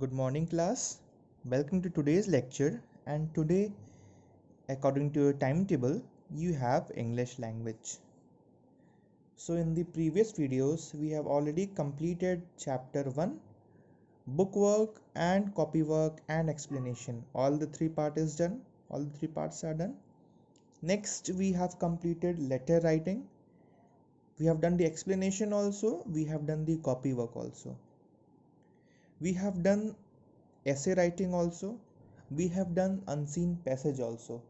Good morning, class. Welcome to today's lecture. And today, according to your timetable, you have English language. So, in the previous videos, we have already completed chapter 1, bookwork and copywork and explanation. All the three parts is done. All the three parts are done. Next, we have completed letter writing. We have done the explanation also. We have done the copywork also. We have done essay writing also. We have done unseen passage also.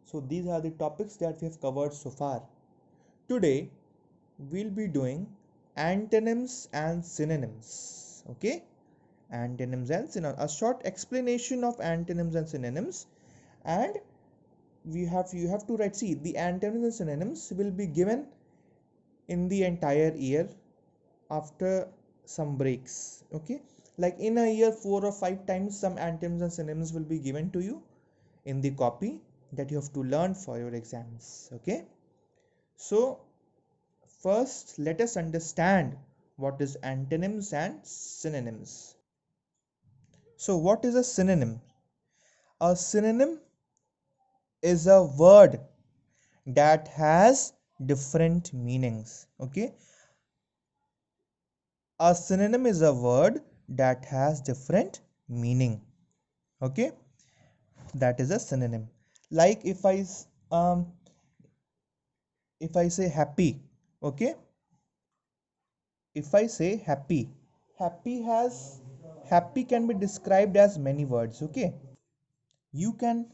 So these are the topics that we have covered so far. Today we'll be doing antonyms and synonyms. Okay, antonyms and synonyms, a short explanation of antonyms and synonyms. And you have to write, see, the antonyms and synonyms will be given in the entire year after some breaks. Okay, like in a year 4 or 5 times some antonyms and synonyms will be given to you in the copy that you have to learn for your exams. Okay, so first let us understand what is antonyms and synonyms. So what is a synonym? A synonym is a word that has different meanings. Okay, a synonym is a word that has different meaning. Okay, that is a synonym. Like um if I say happy, okay, if I say happy, happy has happy can be described as many words. Okay, you can,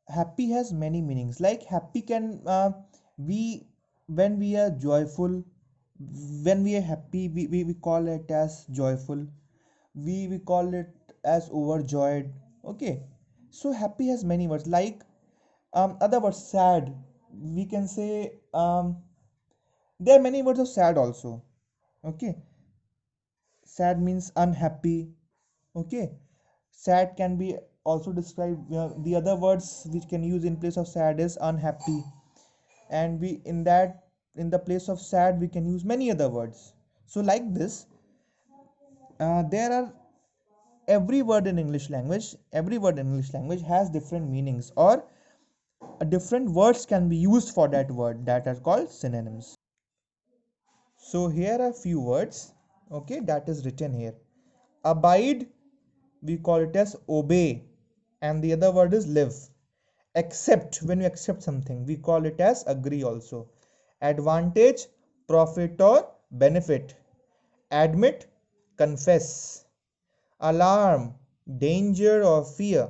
happy has many meanings. Like happy can we when we are joyful, when we are happy, we call it as joyful. We call it as overjoyed. Okay, so happy has many words. Like other words, sad, we can say there are many words of sad also. Okay, sad means unhappy. Okay, sad can be also described, the other words which can use in place of sad is unhappy, and we in that, in the place of sad we can use many other words. So like this, there are, every word in English language has different meanings, or different words can be used for that word, that are called synonyms. So here are few words, okay, that is written here. Abide, we call it as obey, and the other word is live. Accept, when you accept something, we call it as agree also. Advantage, profit or benefit. Admit, confess. Alarm, danger or fear.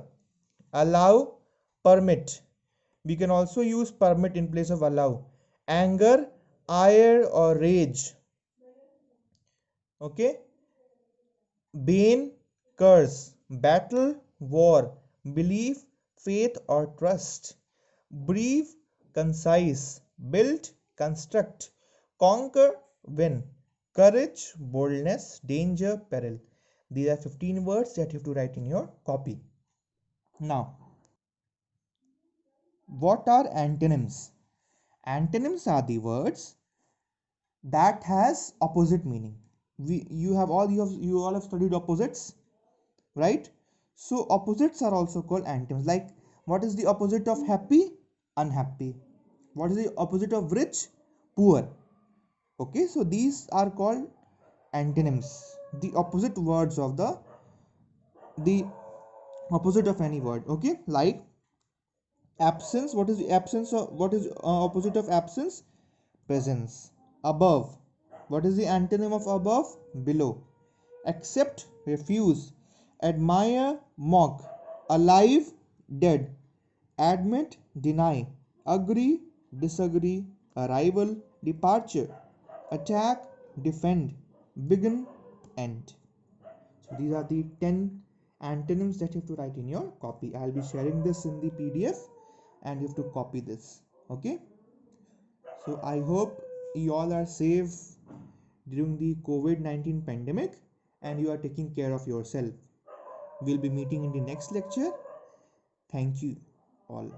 Allow, permit. We can also use permit in place of allow. Anger, ire or rage. Okay, bane, curse. Battle, war. Belief, faith or trust. Brief, concise. Build, construct. Conquer, win. Courage, boldness. Danger, peril. These are 15 words that you have to write in your copy. Now, what are antonyms? Antonyms are the words that has opposite meaning. You all have studied opposites, right? So opposites are also called antonyms. Like, what is the opposite of happy? Unhappy. What is the opposite of rich? Poor. Okay, so these are called antonyms, the opposite words of the opposite of any word. Okay, like absence. What is the absence of, what is opposite of absence? Presence. Above, what is the antonym of above? Below. Accept, refuse. Admire, mock. Alive, dead. Admit, deny. Agree, disagree. Arrival, departure. Attack, defend. Begin, end. So these are the 10 antonyms that you have to write in your copy. I'll be sharing this in the PDF and you have to copy this. Okay, so I hope you all are safe during the COVID-19 pandemic and you are taking care of yourself. We'll be meeting in the next lecture. Thank you all.